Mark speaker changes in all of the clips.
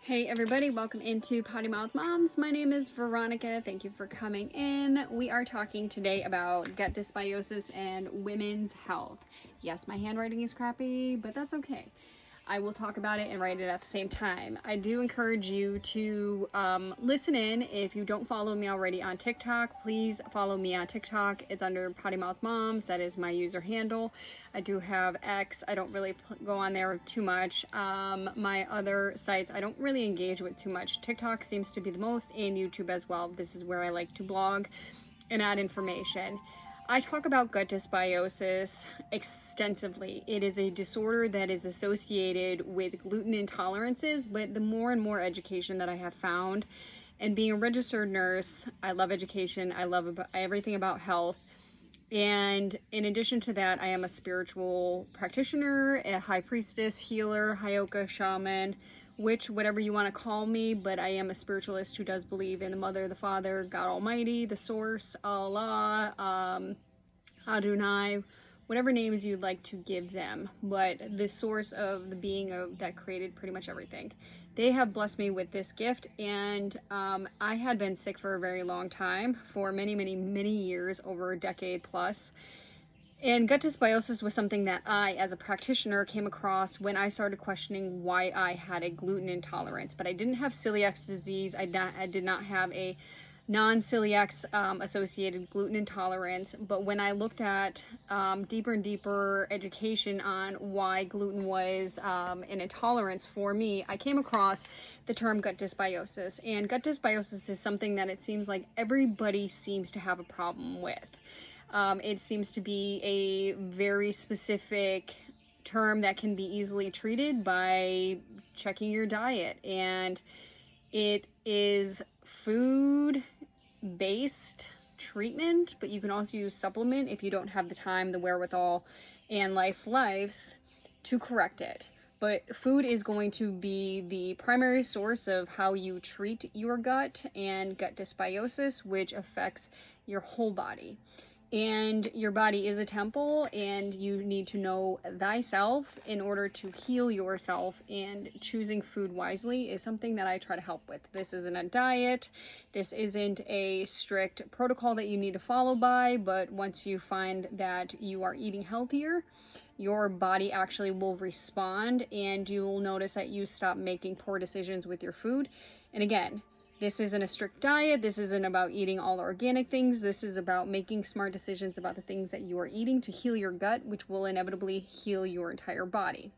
Speaker 1: Hey everybody, welcome into Potty Mouth Moms. My name is Veronica. Thank you for coming in. We are talking today about gut dysbiosis and women's health. Yes, my handwriting is crappy, but that's okay. I will talk about it and write it at the same time. I do encourage you to listen in. If you don't follow me already on TikTok, please follow me on TikTok. It's under Potty Mouth Moms. That is my user handle. I do have X. I don't really go on there too much. My other sites, I don't really engage with too much. TikTok seems to be the most, and YouTube as well. This is where I like to blog and add information. I talk about gut dysbiosis extensively. It is a disorder that is associated with gluten intolerances, but the more and more education that I have found, and being a registered nurse, I love education, I love everything about health. And in addition to that, I am a spiritual practitioner, a high priestess, healer, Hyoka shaman, whatever you want to call me, but I am a spiritualist who does believe in the Mother, the Father, God Almighty, the Source, Allah, Adonai, whatever names you'd like to give them, but the source of the being that created pretty much everything. They have blessed me with this gift, and I had been sick for a very long time, for many, many, many years, over a decade plus. And gut dysbiosis was something that I, as a practitioner, came across when I started questioning why I had a gluten intolerance. But I didn't have celiac disease. I did not have a non-celiac associated gluten intolerance. But when I looked at deeper and deeper education on why gluten was an intolerance for me, I came across the term gut dysbiosis. And gut dysbiosis is something that it seems like everybody seems to have a problem with. It seems to be a very specific term that can be easily treated by checking your diet, and it is food-based treatment, but you can also use supplement if you don't have the time, the wherewithal, and lives to correct it. But food is going to be the primary source of how you treat your gut and gut dysbiosis, which affects your whole body. And your body is a temple, and you need to know thyself in order to heal yourself, and choosing food wisely is something that I try to help with. This isn't a diet. This isn't a strict protocol that you need to follow by, but once you find that you are eating healthier, your body actually will respond, and you will notice that you stop making poor decisions with your food. And again, this isn't a strict diet. This isn't about eating all organic things. This is about making smart decisions about the things that you are eating to heal your gut, which will inevitably heal your entire body.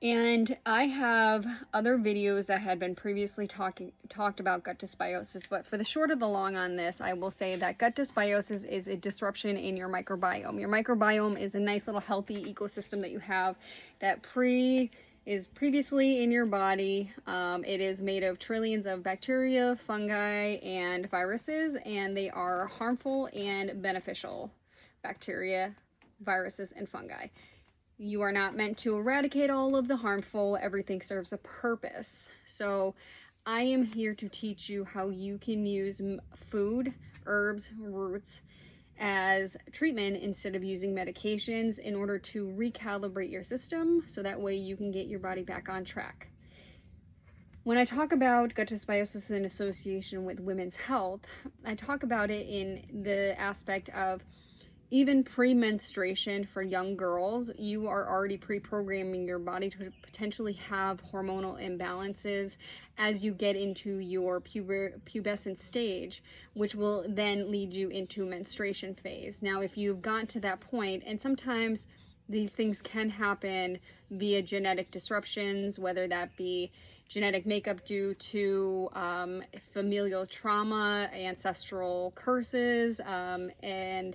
Speaker 1: And I have other videos that had been previously talked about gut dysbiosis, but for the short of the long on this, I will say that gut dysbiosis is a disruption in your microbiome. Your microbiome is a nice little healthy ecosystem that you have that is previously in your body. It is made of trillions of bacteria, fungi, and viruses, and they are harmful and beneficial bacteria, viruses, and fungi. You are not meant to eradicate all of the harmful. Everything serves a purpose. So I am here to teach you how you can use food, herbs, roots as treatment instead of using medications in order to recalibrate your system, so that way you can get your body back on track. When I talk about gut dysbiosis in association with women's health, I talk about it in the aspect of even pre-menstruation for young girls. You are already pre-programming your body to potentially have hormonal imbalances as you get into your pubescent stage, which will then lead you into menstruation phase. Now, if you've gotten to that point, and sometimes these things can happen via genetic disruptions, whether that be genetic makeup due to familial trauma, ancestral curses, and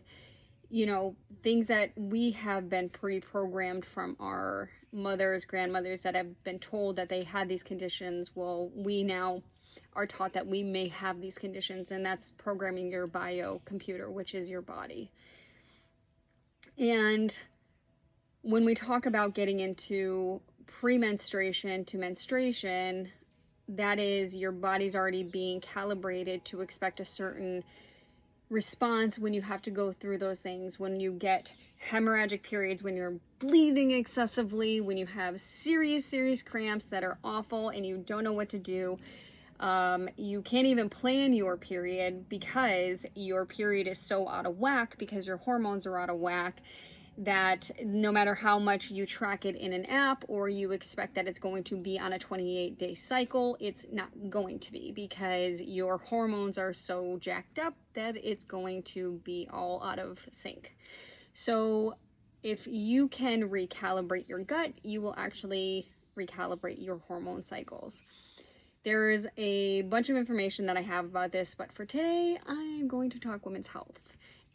Speaker 1: things that we have been pre-programmed from our mothers, grandmothers that have been told that they had these conditions. Well, we now are taught that we may have these conditions, and that's programming your biocomputer, which is your body. And when we talk about getting into pre-menstruation to menstruation, that is, your body's already being calibrated to expect a certain response when you have to go through those things, when you get hemorrhagic periods, when you're bleeding excessively, when you have serious cramps that are awful and you don't know what to do. You can't even plan your period because your period is so out of whack, because your hormones are out of whack, that no matter how much you track it in an app or you expect that it's going to be on a 28-day cycle, it's not going to be, because your hormones are so jacked up that it's going to be all out of sync. So if you can recalibrate your gut, you will actually recalibrate your hormone cycles. There is a bunch of information that I have about this, but for today, I'm going to talk women's health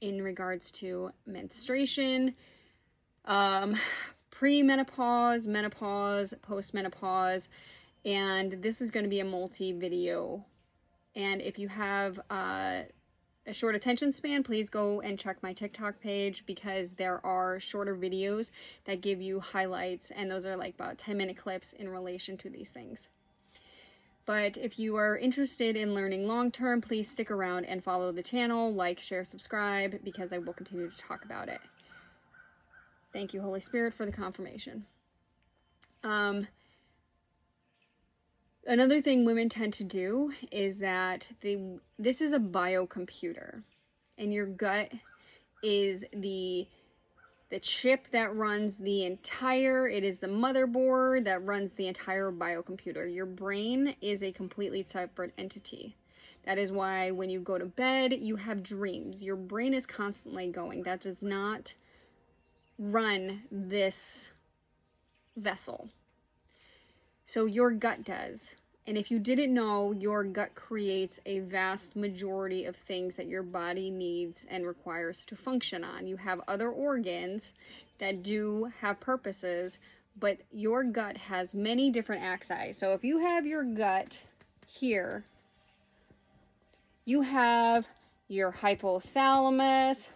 Speaker 1: in regards to menstruation, pre-menopause, menopause, post-menopause, and this is going to be a multi-video. And if you have a short attention span, please go and check my TikTok page, because there are shorter videos that give you highlights, and those are like about 10-minute clips in relation to these things. But if you are interested in learning long-term, please stick around and follow the channel, like, share, subscribe, because I will continue to talk about it. Thank you, Holy Spirit, for the confirmation. Another thing women tend to do is that this is a biocomputer, and your gut is the chip that runs it is the motherboard that runs the entire biocomputer. Your brain is a completely separate entity. That is why when you go to bed, you have dreams. Your brain is constantly going. That does not run this vessel. So your gut does. And if you didn't know, your gut creates a vast majority of things that your body needs and requires to function on. You have other organs that do have purposes, but your gut has many different axes. So if you have your gut here, you have your hypothalamus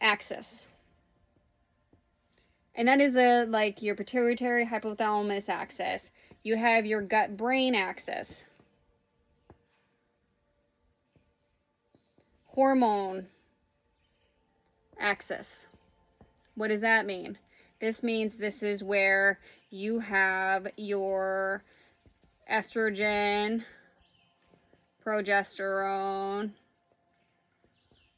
Speaker 1: axis. And that is like your pituitary hypothalamus axis. You have your gut-brain axis. Hormone axis. What does that mean? This means this is where you have your estrogen, progesterone,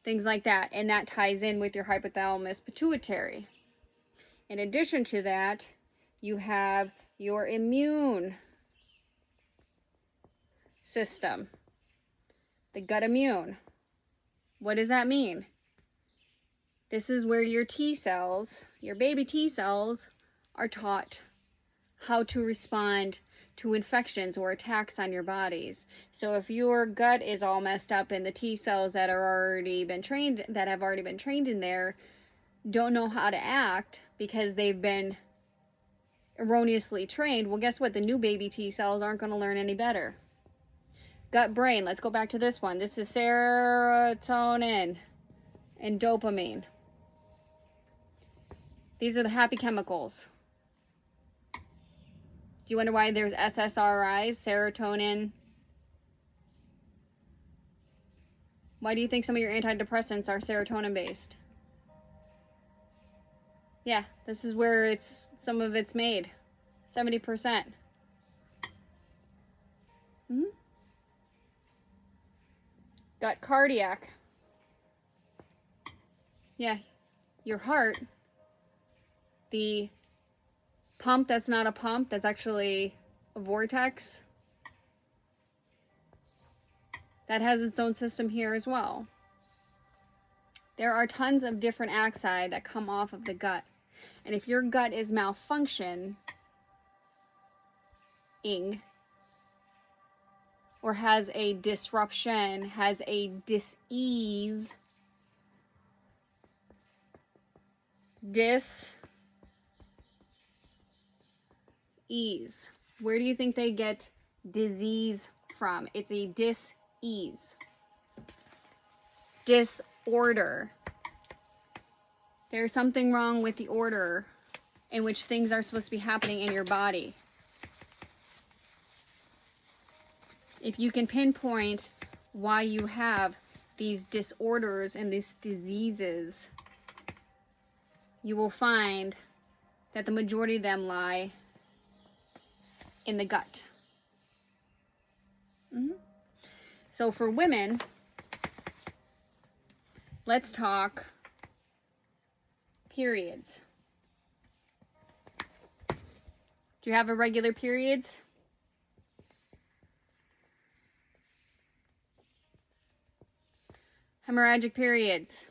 Speaker 1: things like that. And that ties in with your hypothalamus pituitary. In addition to that, you have your immune system, the gut immune. What does that mean? This is where your T cells, your baby T cells, are taught how to respond to infections or attacks on your bodies. So if your gut is all messed up and the T cells that have already been trained in there don't know how to act because they've been erroneously trained, well, guess what? The new baby T cells aren't going to learn any better. Gut brain, let's go back to this one. This is serotonin and dopamine. These are the happy chemicals. Do you wonder why there's SSRIs, serotonin? Why do you think some of your antidepressants are serotonin based? Yeah, this is where some of it's made. 70%. Got cardiac. Yeah, your heart. The pump that's not a pump, that's actually a vortex. That has its own system here as well. There are tons of different axes that come off of the gut. And if your gut is malfunctioning or has a disruption, has a dis-ease, where do you think they get disease from? It's a dis-ease. Disorder. There's something wrong with the order in which things are supposed to be happening in your body. If you can pinpoint why you have these disorders and these diseases, you will find that the majority of them lie in the gut. So for women, let's talk periods. Do you have irregular periods? Hemorrhagic periods.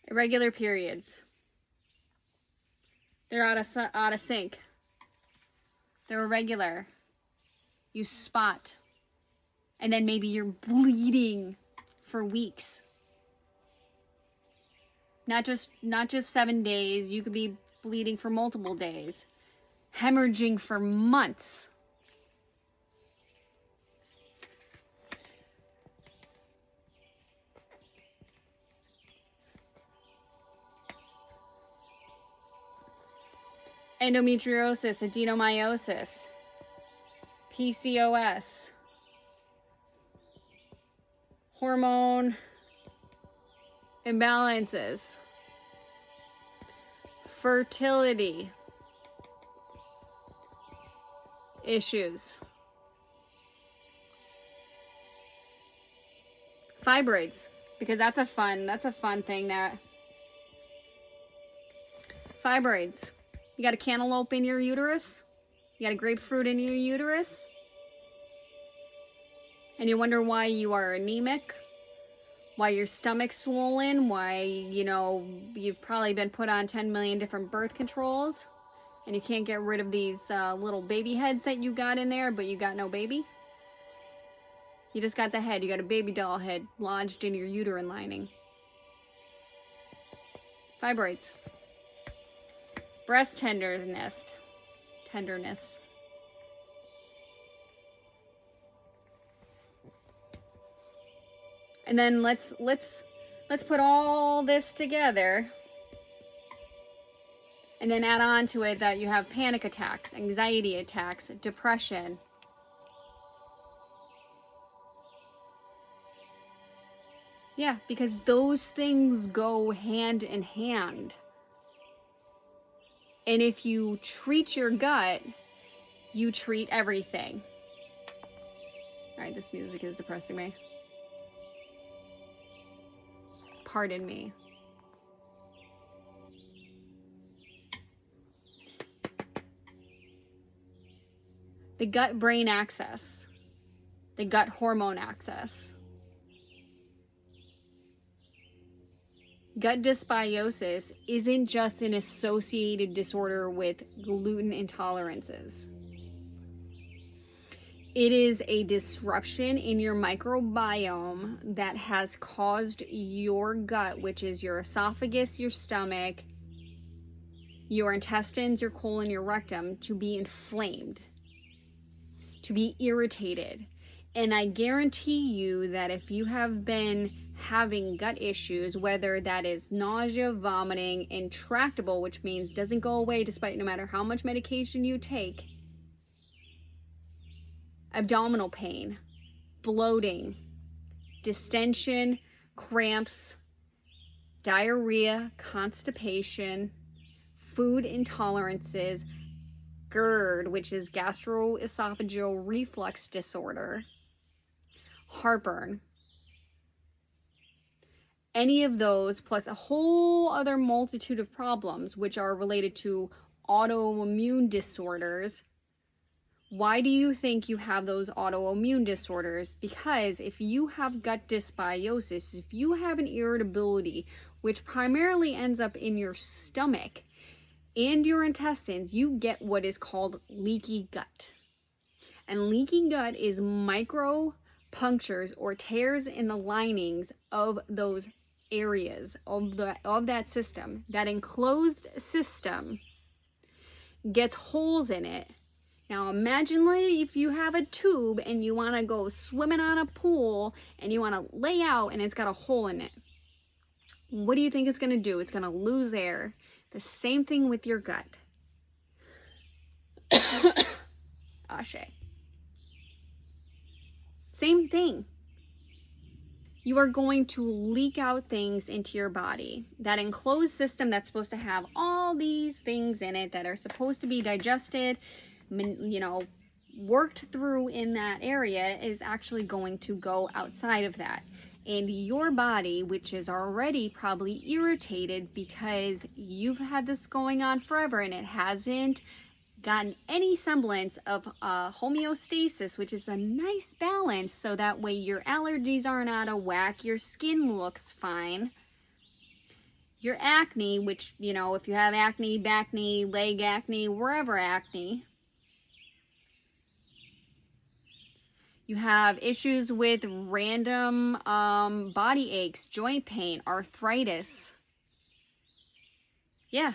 Speaker 1: Irregular periods. They're out of sync. They're irregular. You spot. And then maybe you're bleeding for weeks. Not just 7 days. You could be bleeding for multiple days. Hemorrhaging for months. Endometriosis, adenomyosis, PCOS, hormone imbalances, fertility issues, fibroids, because that's a fun thing. That fibroids. You got a cantaloupe in your uterus? You got a grapefruit in your uterus? And you wonder why you are anemic? Why your stomach's swollen? Why, you've probably been put on 10 million different birth controls and you can't get rid of these little baby heads that you got in there, but you got no baby? You just got the head. You got a baby doll head lodged in your uterine lining. Fibroids. Breast tenderness. And then let's put all this together and then add on to it that you have panic attacks, anxiety attacks, depression. Yeah, because those things go hand in hand. And if you treat your gut, you treat everything. All right, this music is depressing me. Pardon me. The gut-brain axis. The gut hormone axis. Gut dysbiosis isn't just an associated disorder with gluten intolerances. It is a disruption in your microbiome that has caused your gut, which is your esophagus, your stomach, your intestines, your colon, your rectum, to be inflamed, to be irritated. And I guarantee you that if you have been having gut issues, whether that is nausea, vomiting, intractable, which means doesn't go away despite no matter how much medication you take, abdominal pain, bloating, distension, cramps, diarrhea, constipation, food intolerances, GERD, which is gastroesophageal reflux disorder, heartburn, any of those, plus a whole other multitude of problems which are related to autoimmune disorders. Why do you think you have those autoimmune disorders? Because if you have gut dysbiosis, if you have an irritability, which primarily ends up in your stomach and your intestines, you get what is called leaky gut. And leaky gut is micro punctures or tears in the linings of those areas of that system. That enclosed system gets holes in it. Now imagine if you have a tube and you want to go swimming on a pool and you want to lay out and it's got a hole in it. What do you think it's going to do? It's going to lose air. The same thing with your gut. Ashe. Same thing. You are going to leak out things into your body. That enclosed system that's supposed to have all these things in it that are supposed to be digested, you know, worked through in that area is actually going to go outside of that. And your body, which is already probably irritated because you've had this going on forever and it hasn't gotten any semblance of homeostasis, which is a nice balance, so that way your allergies aren't out of whack, your skin looks fine, your acne, which, you know, if you have acne, back knee, leg acne, wherever acne, you have issues with random body aches, joint pain, arthritis. Yeah,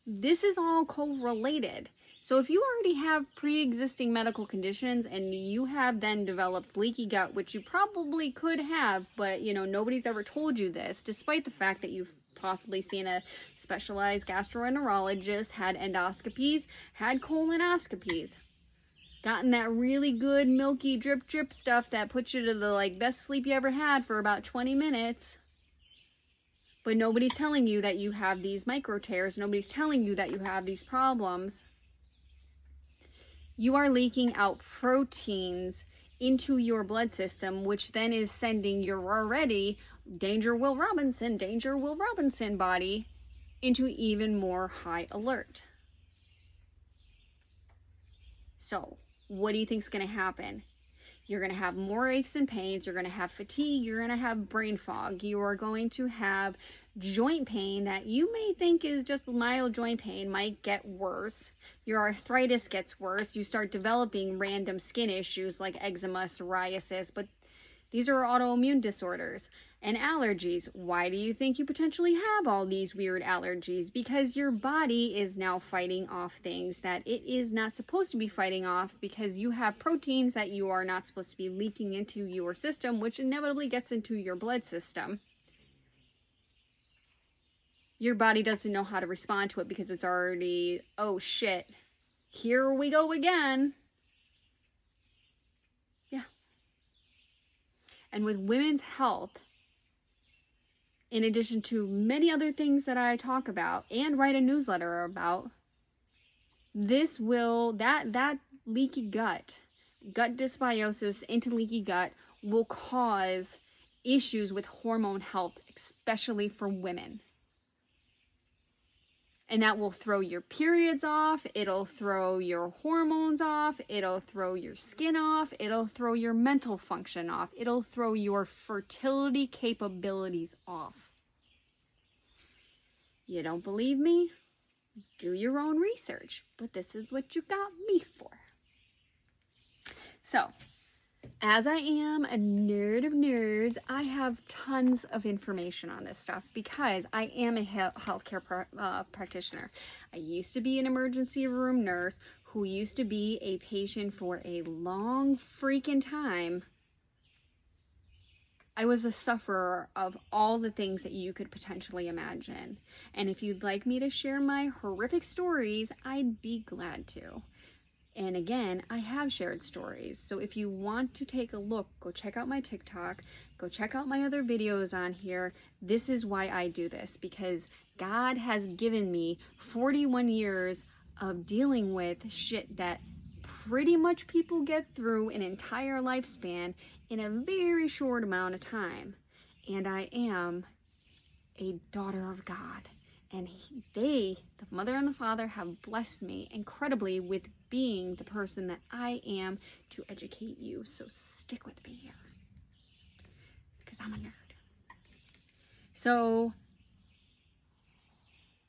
Speaker 1: this is all correlated. So if you already have pre-existing medical conditions and you have then developed leaky gut, which you probably could have, but you know, nobody's ever told you this, despite the fact that you've possibly seen a specialized gastroenterologist, had endoscopies, had colonoscopies, gotten that really good milky drip drip stuff that puts you to the like best sleep you ever had for about 20 minutes. But nobody's telling you that you have these micro tears. Nobody's telling you that you have these problems. You are leaking out proteins into your blood system, which then is sending your already danger Will Robinson body into even more high alert. So, what do you think is going to happen? You're going to have more aches and pains. You're going to have fatigue. You're going to have brain fog. You are going to have joint pain that you may think is just mild joint pain, might get worse. Your arthritis gets worse. You start developing random skin issues like eczema, psoriasis, but these are autoimmune disorders. And allergies. Why do you think you potentially have all these weird allergies? Because your body is now fighting off things that it is not supposed to be fighting off, because you have proteins that you are not supposed to be leaking into your system, which inevitably gets into your blood system. Your body doesn't know how to respond to it because it's already, oh shit, here we go again. Yeah. And with women's health, in addition to many other things that I talk about and write a newsletter about, this will, that leaky gut dysbiosis into leaky gut will cause issues with hormone health, especially for women. And that will throw your periods off, it'll throw your hormones off, it'll throw your skin off, it'll throw your mental function off, it'll throw your fertility capabilities off. You don't believe me? Do your own research, but this is what you got me for. So, as I am a nerd of nerds, I have tons of information on this stuff because I am a healthcare practitioner. I used to be an emergency room nurse who used to be a patient for a long freaking time. I was a sufferer of all the things that you could potentially imagine. And if you'd like me to share my horrific stories, I'd be glad to. And again, I have shared stories. So if you want to take a look, go check out my TikTok, go check out my other videos on here. This is why I do this, because God has given me 41 years of dealing with shit that pretty much people get through an entire lifespan in a very short amount of time. And I am a daughter of God. And the mother and the father, have blessed me incredibly with being the person that I am to educate you. So stick with me here, because I'm a nerd. So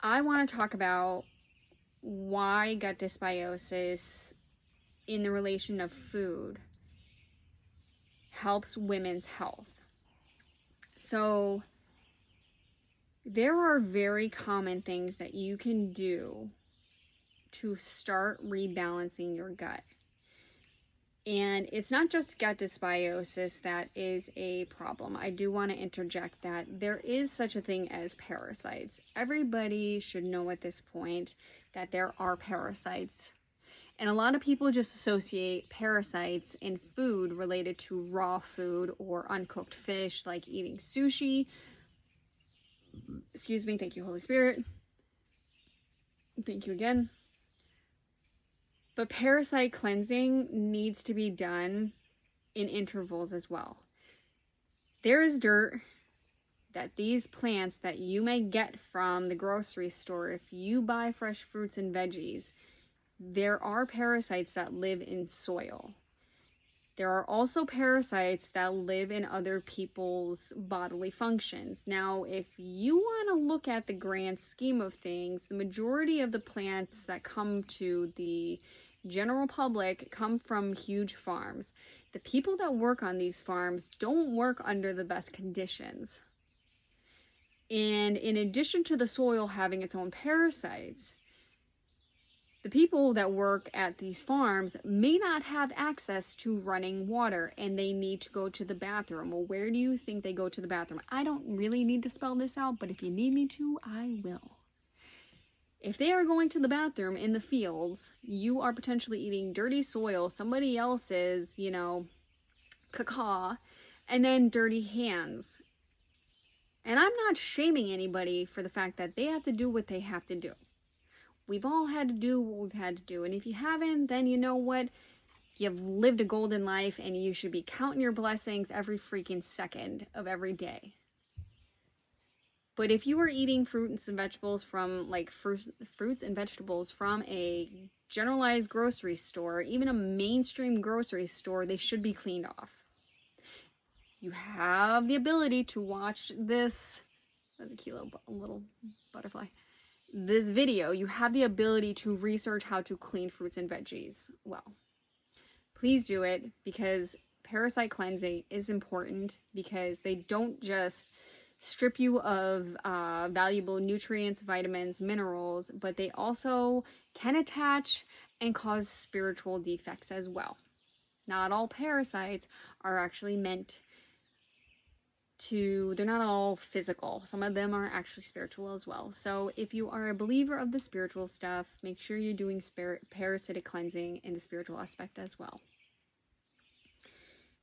Speaker 1: I want to talk about why gut dysbiosis in the relation of food helps women's health. So there are very common things that you can do to start rebalancing your gut. And it's not just gut dysbiosis that is a problem. I do want to interject that there is such a thing as parasites. Everybody should know at this point that there are parasites. And a lot of people just associate parasites in food related to raw food or uncooked fish, like eating sushi. Excuse me, thank you, Holy Spirit. Thank you again. But parasite cleansing needs to be done in intervals as well. There is dirt that these plants that you may get from the grocery store, if you buy fresh fruits and veggies, there are parasites that live in soil. There are also parasites that live in other people's bodily functions. Now, if you want to look at the grand scheme of things, the majority of the plants that come to the general public come from huge farms. The people that work on these farms don't work under the best conditions. And in addition to the soil having its own parasites, the people that work at these farms may not have access to running water and they need to go to the bathroom. Well, where do you think they go to the bathroom? I don't really need to spell this out, but if you need me to, I will. If they are going to the bathroom in the fields, you are potentially eating dirty soil, somebody else's, caca, and then dirty hands. And I'm not shaming anybody for the fact that they have to do what they have to do. We've all had to do what we've had to do. And if you haven't, then you know what? You've lived a golden life and you should be counting your blessings every freaking second of every day. But if you are eating fruits and vegetables from fruits and vegetables from a generalized grocery store, even a mainstream grocery store, they should be cleaned off. You have the ability to watch this. That's a cute little butterfly. This video, you have the ability to research how to clean fruits and veggies well. Please do it, because parasite cleansing is important, because they don't just strip you of valuable nutrients, vitamins, minerals, but they also can attach and cause spiritual defects as well. Not all parasites are actually meant to, they're not all physical. Some of them are actually spiritual as well. So if you are a believer of the spiritual stuff, make sure you're doing parasitic cleansing in the spiritual aspect as well.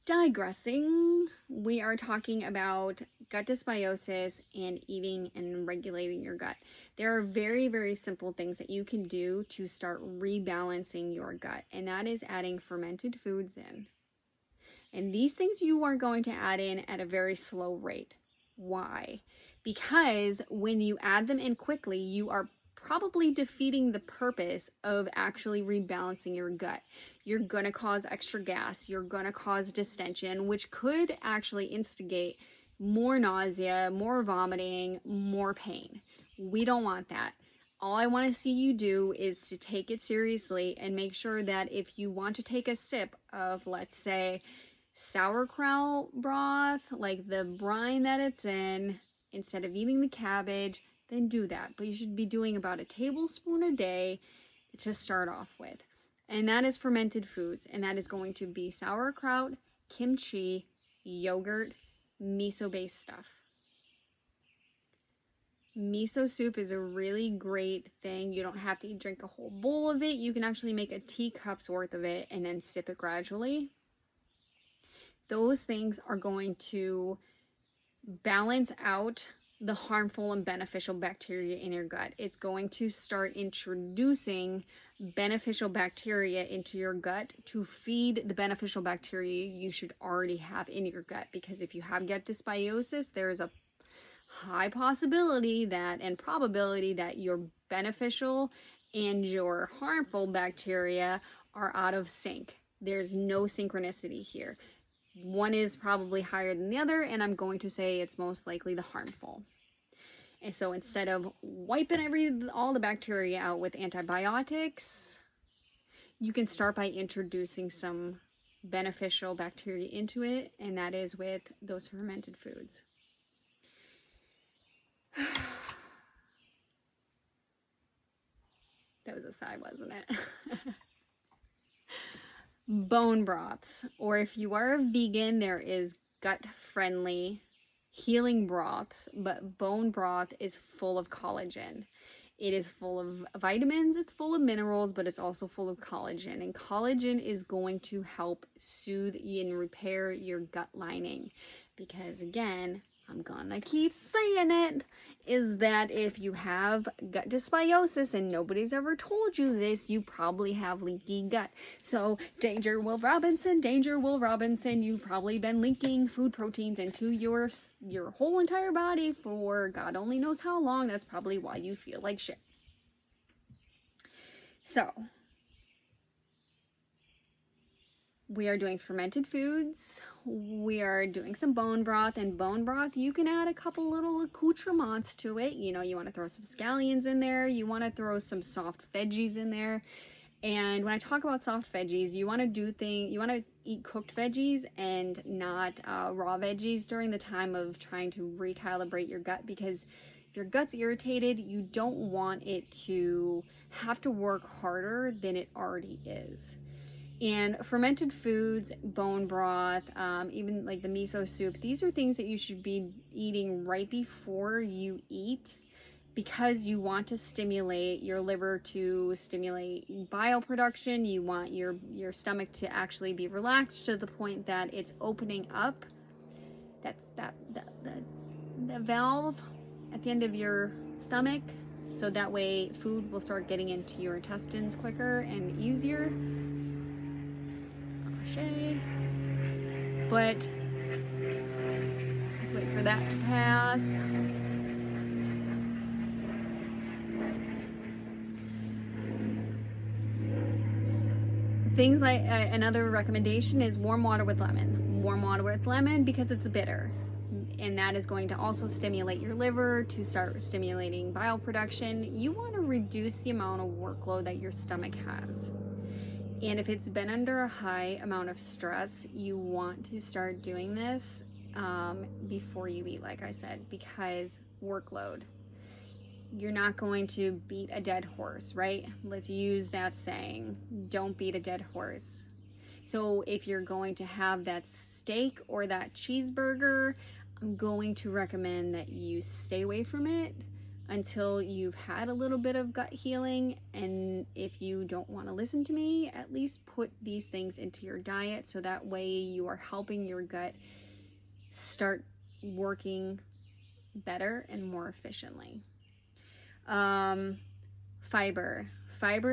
Speaker 1: Digressing, we are talking about gut dysbiosis and eating and regulating your gut. There are very, very simple things that you can do to start rebalancing your gut, and that is adding fermented foods in. And these things you are going to add in at a very slow rate. Why? Because when you add them in quickly, you are probably defeating the purpose of actually rebalancing your gut. You're going to cause extra gas. You're going to cause distension, which could actually instigate more nausea, more vomiting, more pain. We don't want that. All I want to see you do is to take it seriously and make sure that if you want to take a sip of, let's say, sauerkraut broth, like the brine that it's in, instead of eating the cabbage, then do that. But you should be doing about a tablespoon a day to start off with. And that is fermented foods. And that is going to be sauerkraut, kimchi, yogurt, miso-based stuff. Miso soup is a really great thing. You don't have to drink a whole bowl of it. You can actually make a teacup's worth of it and then sip it gradually. Those things are going to balance out the harmful and beneficial bacteria in your gut. It's going to start introducing beneficial bacteria into your gut to feed the beneficial bacteria you should already have in your gut. Because if you have gut dysbiosis, there is a high possibility that and probability that your beneficial and your harmful bacteria are out of sync. There's no synchronicity here. One is probably higher than the other, and I'm going to say it's most likely the harmful. And so instead of wiping all the bacteria out with antibiotics, you can start by introducing some beneficial bacteria into it, and that is with those fermented foods. That was a sigh, wasn't it? Bone broths, or if you are a vegan, there is gut-friendly healing broths, but bone broth is full of collagen. It is full of vitamins, it's full of minerals, but it's also full of collagen. And collagen is going to help soothe and repair your gut lining. Because again, I'm gonna keep saying it, is that if you have gut dysbiosis and nobody's ever told you this, you probably have leaky gut. So danger, Will Robinson, danger, Will Robinson. You've probably been linking food proteins into your whole entire body for God only knows how long. That's probably why you feel like shit. So we are doing fermented foods. We are doing some bone broth, and bone broth, you can add a couple little accoutrements to it. You know, you want to throw some scallions in there. You want to throw some soft veggies in there. And when I talk about soft veggies, you want to eat cooked veggies and not raw veggies during the time of trying to recalibrate your gut, because if your gut's irritated, you don't want it to have to work harder than it already is. And fermented foods, bone broth, even like the miso soup, these are things that you should be eating right before you eat, because you want to stimulate your liver to stimulate bile production. You want your stomach to actually be relaxed to the point that it's opening up. That's the valve at the end of your stomach, so that way food will start getting into your intestines quicker and easier. But let's wait for that to pass. Things like another recommendation is warm water with lemon. Warm water with lemon because it's bitter, and that is going to also stimulate your liver to start stimulating bile production. You want to reduce the amount of workload that your stomach has. And if it's been under a high amount of stress, you want to start doing this before you eat, like I said, because workload. You're not going to beat a dead horse, right? Let's use that saying. Don't beat a dead horse. So if you're going to have that steak or that cheeseburger, I'm going to recommend that you stay away from it until you've had a little bit of gut healing. And if you don't want to listen to me, at least put these things into your diet, so that way you are helping your gut start working better and more efficiently. Fiber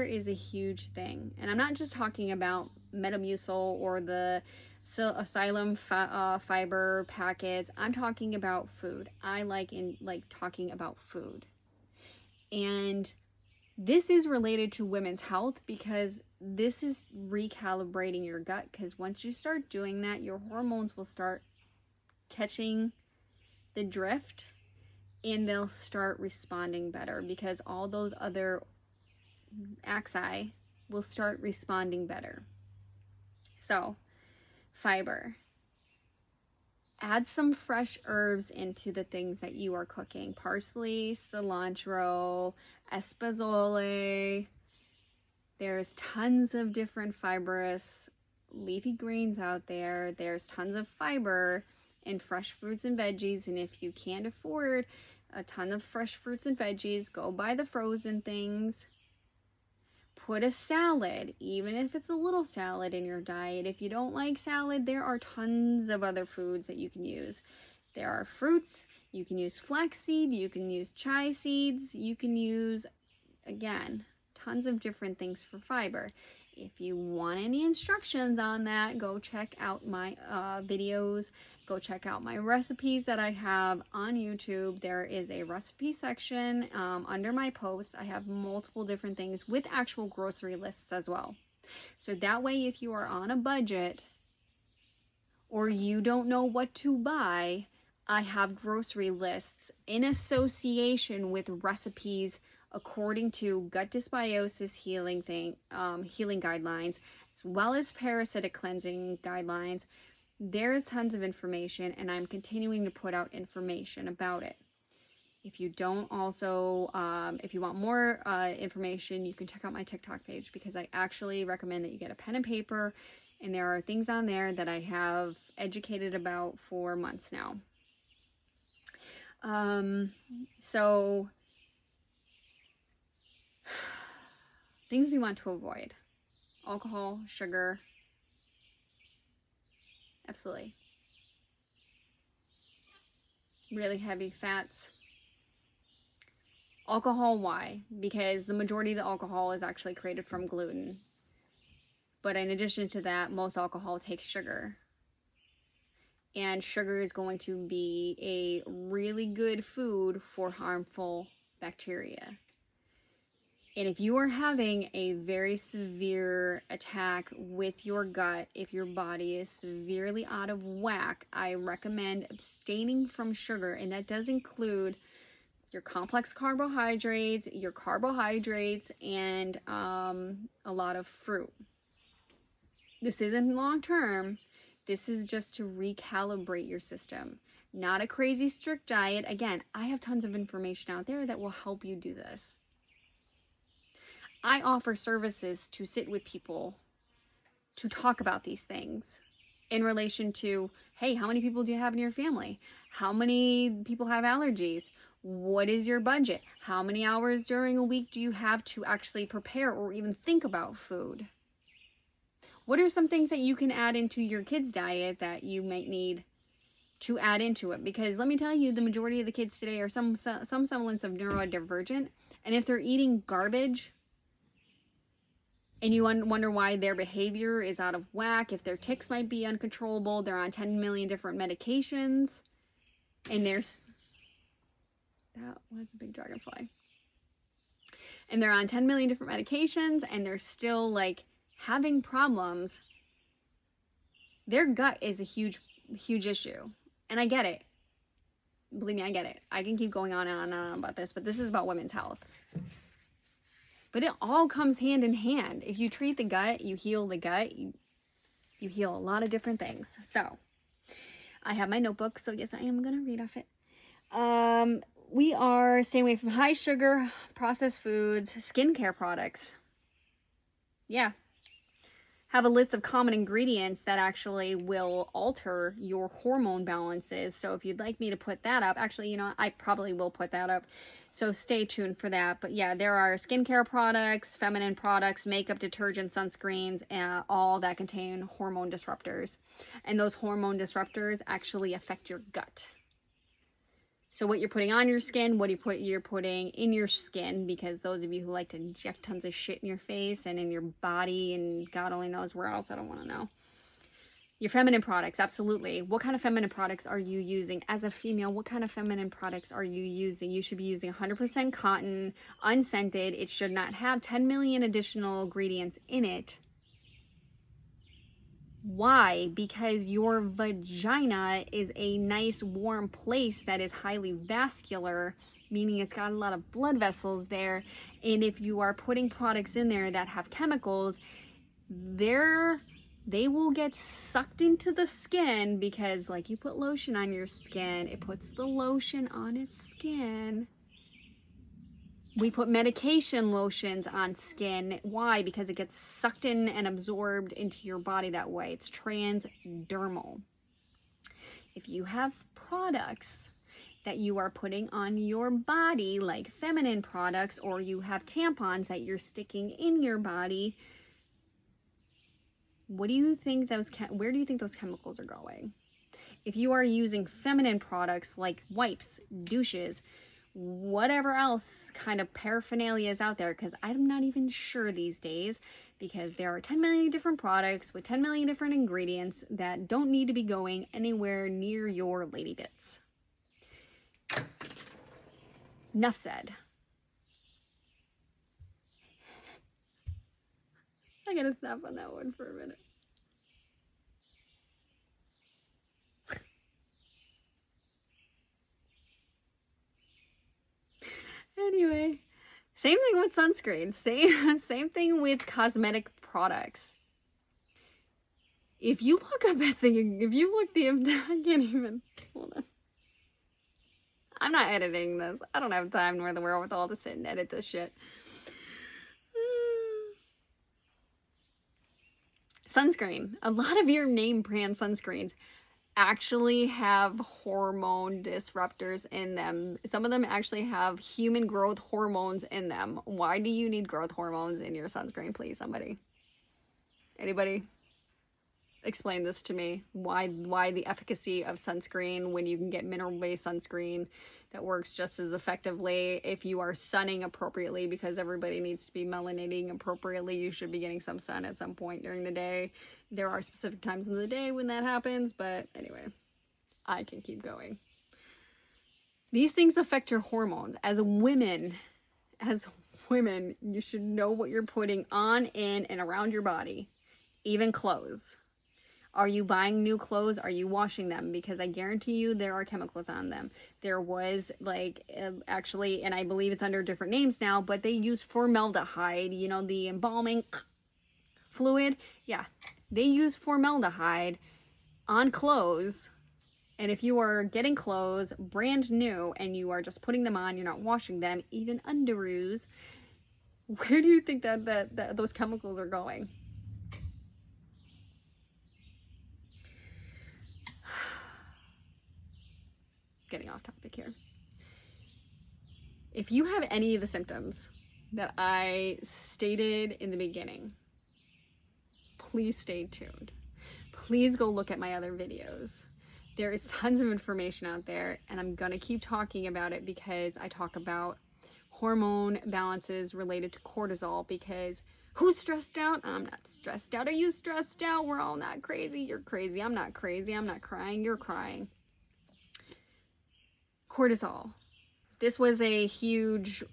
Speaker 1: is a huge thing, and I'm not just talking about Metamucil or the Asylum fiber packets. I'm talking about food. I like talking about food, and this is related to women's health, because this is recalibrating your gut, because once you start doing that, your hormones will start catching the drift and they'll start responding better, because all those other axi will start responding better. So, fiber. Add some fresh herbs into the things that you are cooking. Parsley, cilantro, espasole. There's tons of different fibrous leafy greens out there. There's tons of fiber in fresh fruits and veggies, and if you can't afford a ton of fresh fruits and veggies, go buy the frozen things. Put a salad, even if it's a little salad, in your diet. If you don't like salad, there are tons of other foods that you can use. There are fruits. You can use flaxseed. You can use chia seeds. You can use, again, tons of different things for fiber. If you want any instructions on that, go check out my videos. Go check out my recipes that I have on YouTube. There is a recipe section under my posts. I have multiple different things with actual grocery lists as well. So that way, if you are on a budget or you don't know what to buy, I have grocery lists in association with recipes according to gut dysbiosis healing guidelines, as well as parasitic cleansing guidelines. There is tons of information, and I'm continuing to put out information about it. If you don't also, if you want more information, you can check out my TikTok page, because I actually recommend that you get a pen and paper, and there are things on there that I have educated about for months now. So Things we want to avoid. Alcohol, sugar. Absolutely. Really heavy fats. Alcohol, why? Because the majority of the alcohol is actually created from gluten. But in addition to that, most alcohol takes sugar. And sugar is going to be a really good food for harmful bacteria. And if you are having a very severe attack with your gut, if your body is severely out of whack, I recommend abstaining from sugar. And that does include your complex carbohydrates, and a lot of fruit. This isn't long term. This is just to recalibrate your system. Not a crazy strict diet. Again, I have tons of information out there that will help you do this. I offer services to sit with people to talk about these things in relation to, hey, how many people do you have in your family? How many people have allergies? What is your budget? How many hours during a week do you have to actually prepare or even think about food? What are some things that you can add into your kids' diet that you might need to add into it? Because let me tell you, the majority of the kids today are some semblance of neurodivergent. And if they're eating garbage, and you wonder why their behavior is out of whack, if their tics might be uncontrollable, they're on 10 million different medications, and that was a big dragonfly. And they're on 10 million different medications, and they're still like having problems. Their gut is a huge issue. And I get it. Believe me, I get it. I can keep going on and on and on about this, but this is about women's health. But it all comes hand in hand. If you treat the gut, you heal the gut, you heal a lot of different things. So, I have my notebook, so yes, I am going to read off it. We are staying away from high sugar, processed foods, skincare products. Yeah. Have a list of common ingredients that actually will alter your hormone balances. So if you'd like me to put that up, actually, you know, I probably will put that up. So stay tuned for that. But yeah, there are skincare products, feminine products, makeup, detergent, sunscreens, all that contain hormone disruptors. And those hormone disruptors actually affect your gut. So what you're putting on your skin, what you're putting in your skin, because those of you who like to inject tons of shit in your face and in your body and God only knows where else, I don't want to know. Your feminine products, absolutely. What kind of feminine products are you using? As a female, what kind of feminine products are you using? You should be using 100% cotton, unscented. It should not have 10 million additional ingredients in it. Why? Because your vagina is a nice warm place that is highly vascular, meaning it's got a lot of blood vessels there. And if you are putting products in there that have chemicals, they will get sucked into the skin, because like you put lotion on your skin, it puts the lotion on its skin. We put medication lotions on skin. Why? Because it gets sucked in and absorbed into your body that way. It's transdermal. If you have products that you are putting on your body, like feminine products, or you have tampons that you're sticking in your body, where do you think those chemicals are going? If you are using feminine products like wipes, douches, whatever else kind of paraphernalia is out there, because I'm not even sure these days, because there are 10 million different products with 10 million different ingredients that don't need to be going anywhere near your lady bits. Enough said. I gotta snap on that one for a minute. Anyway, same thing with sunscreen. Same thing with cosmetic products. If you look up at I can't even, hold on. I'm not editing this. I don't have time nor the wherewithal to sit and edit this shit. Sunscreen. A lot of your name brand sunscreens actually have hormone disruptors in them. Some of them actually have human growth hormones in them. Why do you need growth hormones in your sunscreen, please, somebody? Anybody? Explain this to me. Why the efficacy of sunscreen when you can get mineral-based sunscreen that works just as effectively if you are sunning appropriately, because everybody needs to be melanating appropriately. You should be getting some sun at some point during the day. There are specific times in the day when that happens, but anyway, I can keep going. These things affect your hormones. As women, you should know what you're putting on, in, and around your body, even clothes. Are you buying new clothes? Are you washing them? Because I guarantee you there are chemicals on them. There was actually, and I believe it's under different names now, but they use formaldehyde, you know, the embalming fluid. Yeah, they use formaldehyde on clothes. And if you are getting clothes brand new and you are just putting them on, you're not washing them, even underoos, where do you think that those chemicals are going? Getting off topic here. If you have any of the symptoms that I stated in the beginning, please stay tuned. Please go look at my other videos. There is tons of information out there, and I'm gonna keep talking about it because I talk about hormone balances related to cortisol. Because who's stressed out? I'm not stressed out. Are you stressed out? We're all not crazy. You're crazy. I'm not crazy. I'm not crying. You're crying. Cortisol. This was a huge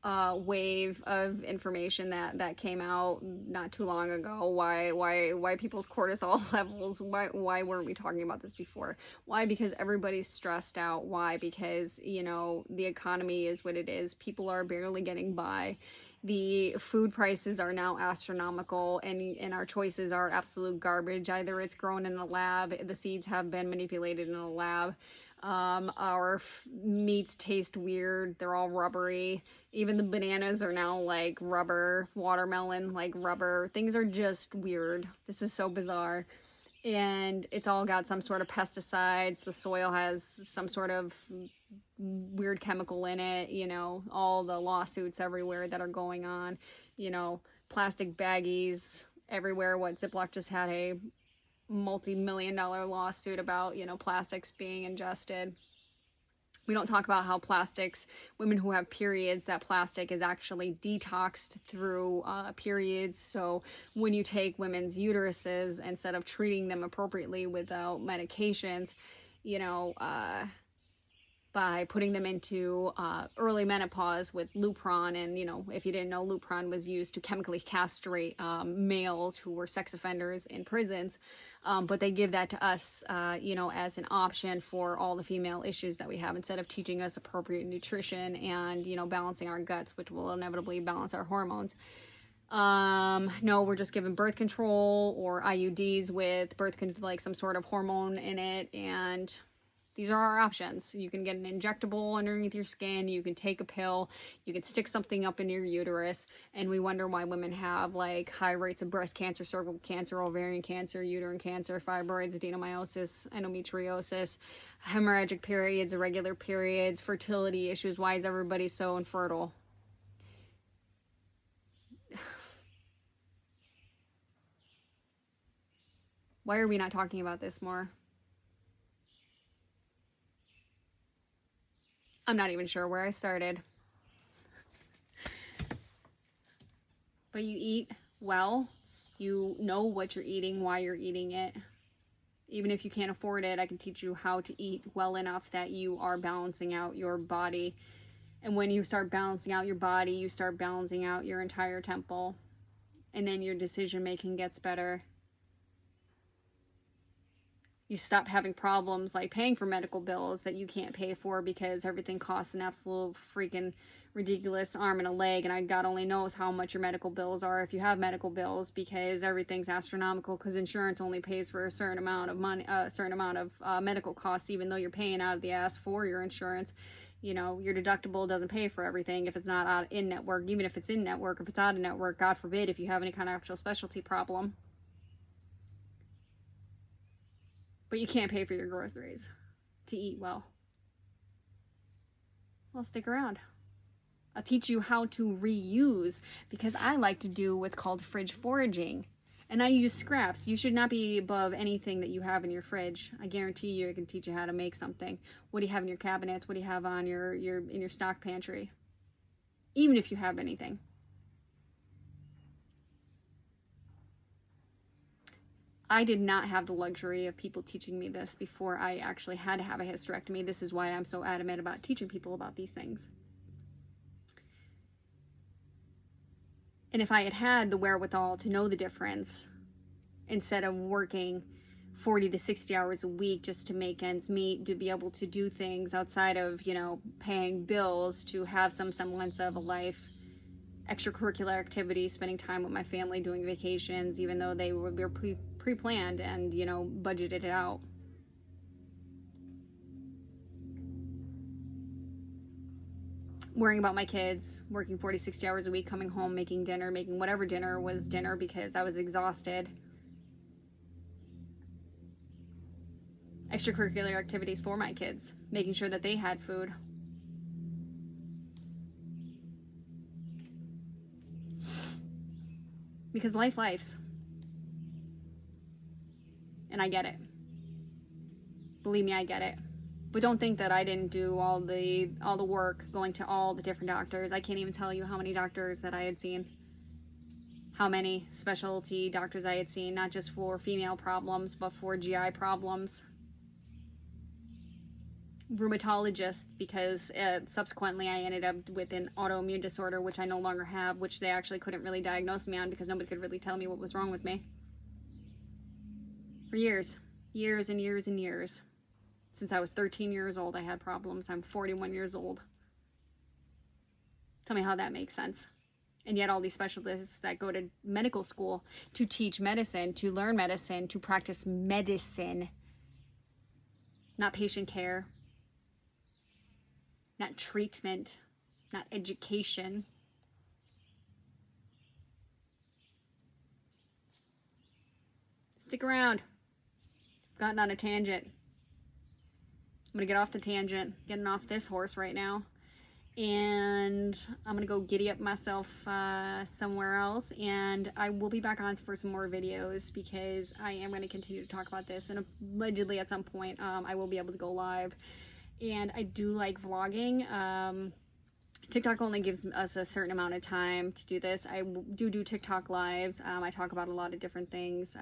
Speaker 1: wave of information that came out not too long ago. Why people's cortisol levels, why weren't we talking about this before? Why? Because everybody's stressed out. Why? Because, you know, the economy is what it is. People are barely getting by. The food prices are now astronomical, and our choices are absolute garbage. Either it's grown in a lab, the seeds have been manipulated in a lab. Our meats taste weird. They're all rubbery. Even the bananas are now like rubber. Watermelon, like rubber. Things are just weird. This is so bizarre. And it's all got some sort of pesticides. The soil has some sort of weird chemical in it. You know, all the lawsuits everywhere that are going on. You know, plastic baggies everywhere. What, Ziploc just had a multi-million-dollar lawsuit about, you know, plastics being ingested. We don't talk about how plastics, women who have periods, that plastic is actually detoxed through periods. So when you take women's uteruses, instead of treating them appropriately without medications, you know, by putting them into early menopause with Lupron. And, you know, if you didn't know, Lupron was used to chemically castrate males who were sex offenders in prisons. But they give that to us, you know, as an option for all the female issues that we have, instead of teaching us appropriate nutrition and, you know, balancing our guts, which will inevitably balance our hormones. No, we're just given birth control or IUDs with like some sort of hormone in it, and these are our options. You can get an injectable underneath your skin, you can take a pill, you can stick something up in your uterus, and we wonder why women have like high rates of breast cancer, cervical cancer, ovarian cancer, uterine cancer, fibroids, adenomyosis, endometriosis, hemorrhagic periods, irregular periods, fertility issues. Why is everybody so infertile? Why are we not talking about this more? I'm not even sure where I started. But you eat well. You know what you're eating, why you're eating it. Even if you can't afford it, I can teach you how to eat well enough that you are balancing out your body. And when you start balancing out your body, you start balancing out your entire temple. And then your decision making gets better. You stop having problems like paying for medical bills that you can't pay for because everything costs an absolute freaking ridiculous arm and a leg, and God only knows how much your medical bills are if you have medical bills, because everything's astronomical, because insurance only pays for a certain amount of money, a certain amount of medical costs, even though you're paying out of the ass for your insurance. You know, your deductible doesn't pay for everything if it's not out in network. Even if it's in network, if it's out of network, God forbid, if you have any kind of actual specialty problem. but you can't pay for your groceries to eat well. Well, stick around. I'll teach you how to reuse, because I like to do what's called fridge foraging. And I use scraps. You should not be above anything that you have in your fridge. I guarantee you, I can teach you how to make something. What do you have in your cabinets? What do you have on in your stock pantry? Even if you have anything. I did not have the luxury of people teaching me this before I actually had to have a hysterectomy. This is why I'm so adamant about teaching people about these things. And if I had had the wherewithal to know the difference, instead of working 40 to 60 hours a week just to make ends meet, to be able to do things outside of, you know, paying bills, to have some semblance of a life, extracurricular activities, spending time with my family, doing vacations, even though they were pre-planned and, you know, budgeted it out. Worrying about my kids, working 40, 60 hours a week, coming home, making dinner, making whatever dinner was dinner because I was exhausted. Extracurricular activities for my kids, making sure that they had food. Because lives. And I get it. Believe me, I get it. But don't think that I didn't do all the work going to all the different doctors. I can't even tell you how many doctors that I had seen. How many specialty doctors I had seen, not just for female problems, but for GI problems. Rheumatologist, because subsequently I ended up with an autoimmune disorder, which I no longer have, which they actually couldn't really diagnose me on because nobody could really tell me what was wrong with me. For years and years and years. Since I was 13 years old, I had problems. I'm 41 years old. Tell me how that makes sense. And yet all these specialists that go to medical school to teach medicine, to learn medicine, to practice medicine, not patient care, not treatment, not education. Stick around. I've gotten on a tangent. I'm gonna get off the tangent, getting off this horse right now, and I'm gonna go giddy up myself somewhere else, and I will be back on for some more videos because I am going to continue to talk about this, and allegedly at some point I will be able to go live. And I do like vlogging. TikTok only gives us a certain amount of time to do this. I do TikTok lives. I talk about a lot of different things.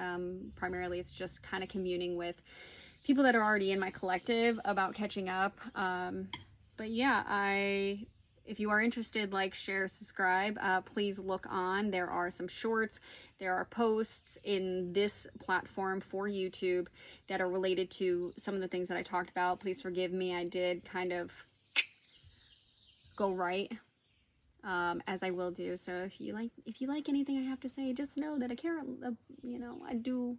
Speaker 1: Primarily it's just kind of communing with people that are already in my collective about catching up. But yeah, if you are interested, like, share, subscribe, please look on. There are some shorts, there are posts in this platform for YouTube that are related to some of the things that I talked about. Please forgive me, I did kind of go right, as I will do. So if you like anything I have to say, just know that I care, you know, I do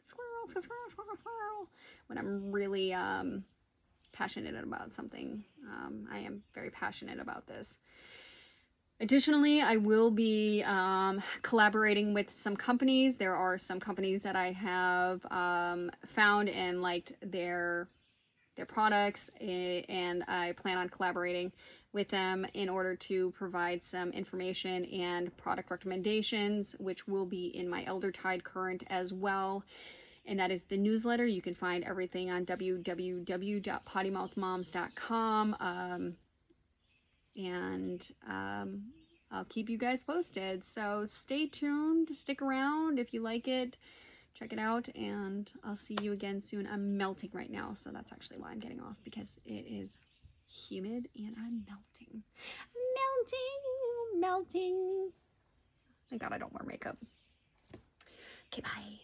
Speaker 1: squirrel when I'm really passionate about something. I am very passionate about this. Additionally, I will be collaborating with some companies. There are some companies that I have found and liked their products, and I plan on collaborating with them in order to provide some information and product recommendations, which will be in my Eldertide Current as well. And that is the newsletter. You can find everything on www.pottymouthmoms.com. I'll keep you guys posted. So stay tuned, stick around. If you like it, check it out, and I'll see you again soon. I'm melting right now, so that's actually why I'm getting off, because it is humid and I'm melting. Melting. Thank God I don't wear makeup. Okay, bye.